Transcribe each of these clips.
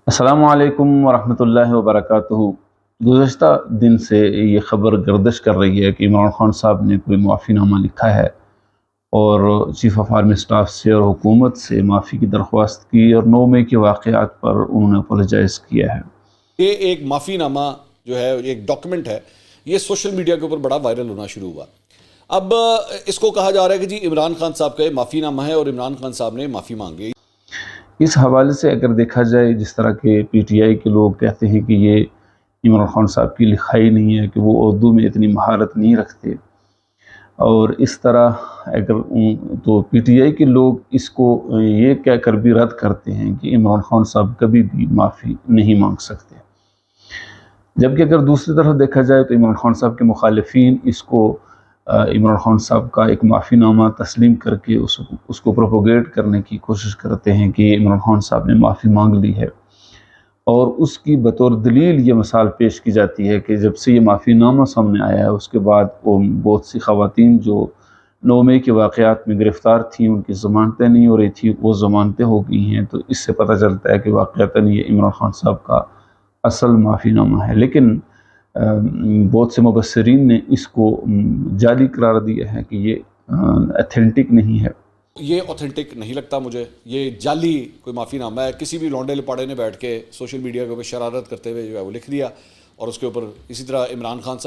السلام علیکم ورحمۃ اللہ وبرکاتہ۔ گزشتہ دن سے یہ خبر گردش کر رہی ہے کہ عمران خان صاحب نے کوئی معافی نامہ لکھا ہے اور چیف آف آرمی اسٹاف سے اور حکومت سے معافی کی درخواست کی، اور 9 مئی کے واقعات پر انہوں نے اپولوجائز کیا ہے۔ یہ ایک معافی نامہ جو ہے، ایک ڈاکیومنٹ ہے، یہ سوشل میڈیا کے اوپر بڑا وائرل ہونا شروع ہوا۔ اب اس کو کہا جا رہا ہے کہ جی عمران خان صاحب کا یہ معافی نامہ ہے اور عمران خان صاحب نے معافی مانگی۔ اس حوالے سے اگر دیکھا جائے، جس طرح کے پی ٹی آئی کے لوگ کہتے ہیں کہ یہ عمران خان صاحب کی لکھائی نہیں ہے، کہ وہ اردو میں اتنی مہارت نہیں رکھتے، اور اس طرح اگر تو پی ٹی آئی کے لوگ اس کو یہ کہہ کر بھی رد کرتے ہیں کہ عمران خان صاحب کبھی بھی معافی نہیں مانگ سکتے، جبکہ اگر دوسری طرف دیکھا جائے تو عمران خان صاحب کے مخالفین اس کو عمران خان صاحب کا ایک معافی نامہ تسلیم کر کے اس کو پروپوگیٹ کرنے کی کوشش کرتے ہیں کہ عمران خان صاحب نے معافی مانگ لی ہے، اور اس کی بطور دلیل یہ مثال پیش کی جاتی ہے کہ جب سے یہ معافی نامہ سامنے آیا ہے، اس کے بعد وہ بہت سی خواتین جو 9 مئی کے واقعات میں گرفتار تھیں، ان کی ضمانتیں نہیں ہو رہی تھیں، وہ ضمانتیں ہو گئی ہیں۔ تو اس سے پتہ چلتا ہے کہ واقعتاً یہ عمران خان صاحب کا اصل معافی نامہ ہے، لیکن بہت سے مبصرین نے اس کو جعلی قرار دیا ہے کہ یہ ایتھینٹک نہیں ہے۔ یہ اوتھینٹک نہیں لگتا مجھے، یہ جعلی کوئی معافی نامہ ہے۔ کسی بھی لونڈے لپاڑے نے بیٹھ کے سوشل میڈیا کے اوپر شرارت کرتے ہوئے جو ہے وہ لکھ دیا، اور اس کے اوپر اسی طرح عمران خان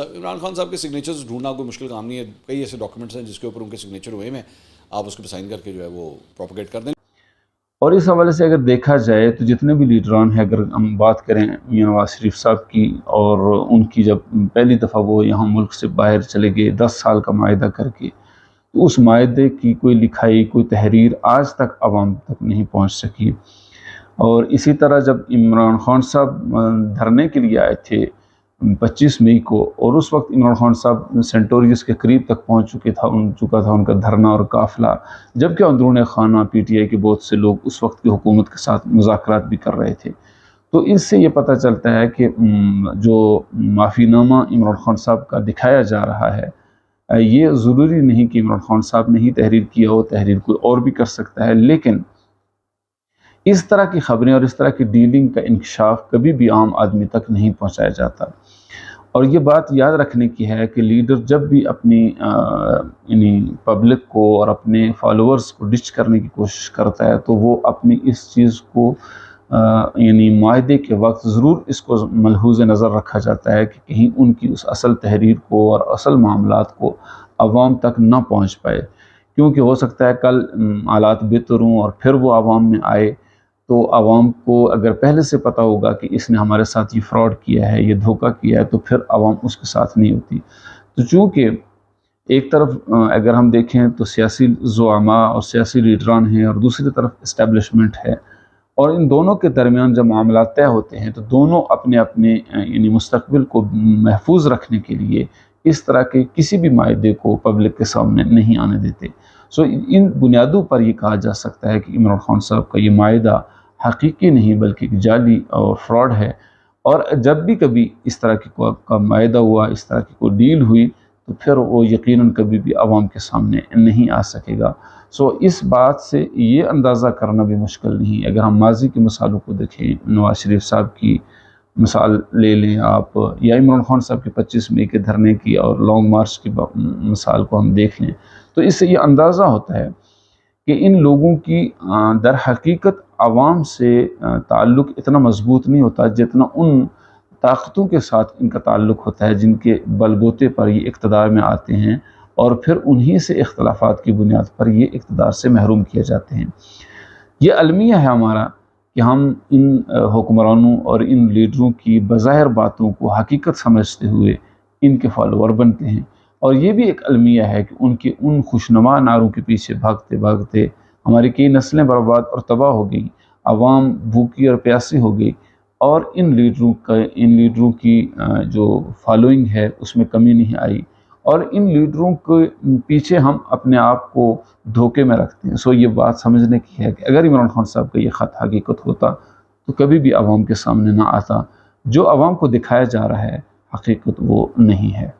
صاحب کے سگنیچرز ڈھونڈنا کوئی مشکل کام نہیں ہے۔ کئی ایسے ڈاکیومنٹس ہیں جس کے اوپر ان کے سگنیچر ہوئے ہیں، آپ اس کو سائن کر کے جو ہے وہ پروپیگیٹ کر دیں۔ اور اس حوالے سے اگر دیکھا جائے تو جتنے بھی لیڈران ہیں، اگر ہم بات کریں میاں نواز شریف صاحب کی، اور ان کی جب پہلی دفعہ وہ یہاں ملک سے باہر چلے گئے 10 سال کا معاہدہ کر کے، تو اس معاہدے کی کوئی لکھائی، کوئی تحریر آج تک عوام تک نہیں پہنچ سکی۔ اور اسی طرح جب عمران خان صاحب دھرنے کے لیے آئے تھے 25 مئی کو، اور اس وقت عمران خان صاحب سینٹوریس کے قریب تک پہنچ چکا تھا ان کا دھرنا اور قافلہ، جبکہ اندرون خانہ پی ٹی آئی کے بہت سے لوگ اس وقت کی حکومت کے ساتھ مذاکرات بھی کر رہے تھے۔ تو اس سے یہ پتہ چلتا ہے کہ جو معافی نامہ عمران خان صاحب کا دکھایا جا رہا ہے، یہ ضروری نہیں کہ عمران خان صاحب نے ہی تحریر کیا ہو، تحریر کوئی اور بھی کر سکتا ہے، لیکن اس طرح کی خبریں اور اس طرح کی ڈیلنگ کا انکشاف کبھی بھی عام آدمی تک نہیں پہنچایا جاتا۔ اور یہ بات یاد رکھنے کی ہے کہ لیڈر جب بھی اپنی یعنی پبلک کو اور اپنے فالوورز کو ڈچ کرنے کی کوشش کرتا ہے، تو وہ اپنی اس چیز کو یعنی معاہدے کے وقت ضرور اس کو ملحوظ نظر رکھا جاتا ہے کہ کہیں ان کی اس اصل تحریر کو اور اصل معاملات کو عوام تک نہ پہنچ پائے، کیونکہ ہو سکتا ہے کل حالات بہتر ہوں اور پھر وہ عوام میں آئے، تو عوام کو اگر پہلے سے پتہ ہوگا کہ اس نے ہمارے ساتھ یہ فراڈ کیا ہے، یہ دھوکہ کیا ہے، تو پھر عوام اس کے ساتھ نہیں ہوتی۔ تو چونکہ ایک طرف اگر ہم دیکھیں تو سیاسی زعماء اور سیاسی لیڈران ہیں، اور دوسری طرف اسٹیبلشمنٹ ہے، اور ان دونوں کے درمیان جب معاملات طے ہوتے ہیں تو دونوں اپنے اپنے یعنی مستقبل کو محفوظ رکھنے کے لیے اس طرح کے کسی بھی معاہدے کو پبلک کے سامنے نہیں آنے دیتے۔ سو ان بنیادوں پر یہ کہا جا سکتا ہے کہ عمران خان صاحب کا یہ معاہدہ حقیقی نہیں بلکہ ایک جعلی اور فراڈ ہے، اور جب بھی کبھی اس طرح کا معاہدہ ہوا، اس طرح کی کوئی ڈیل ہوئی، تو پھر وہ یقیناً کبھی بھی عوام کے سامنے نہیں آ سکے گا۔ سو اس بات سے یہ اندازہ کرنا بھی مشکل نہیں۔ اگر ہم ماضی کی مثالوں کو دیکھیں، نواز شریف صاحب کی مثال لے لیں آپ، یا عمران خان صاحب کے 25 مئی کے دھرنے کی اور لانگ مارچ کی مثال کو ہم دیکھ لیں، تو اس سے یہ اندازہ ہوتا ہے کہ ان لوگوں کی در حقیقت عوام سے تعلق اتنا مضبوط نہیں ہوتا جتنا ان طاقتوں کے ساتھ ان کا تعلق ہوتا ہے جن کے بل بوتے پر یہ اقتدار میں آتے ہیں، اور پھر انہی سے اختلافات کی بنیاد پر یہ اقتدار سے محروم کیے جاتے ہیں۔ یہ المیہ ہے ہمارا کہ ہم ان حکمرانوں اور ان لیڈروں کی بظاہر باتوں کو حقیقت سمجھتے ہوئے ان کے فالوور بنتے ہیں، اور یہ بھی ایک المیہ ہے کہ ان کے ان خوشنما نعروں کے پیچھے بھاگتے بھاگتے ہماری کئی نسلیں برباد اور تباہ ہو گئی، عوام بھوکی اور پیاسی ہو گئی، اور ان لیڈروں کی جو فالوئنگ ہے اس میں کمی نہیں آئی، اور ان لیڈروں کے پیچھے ہم اپنے آپ کو دھوکے میں رکھتے ہیں۔ سو یہ بات سمجھنے کی ہے کہ اگر عمران خان صاحب کا یہ خط حقیقت ہوتا تو کبھی بھی عوام کے سامنے نہ آتا۔ جو عوام کو دکھایا جا رہا ہے حقیقت وہ نہیں ہے۔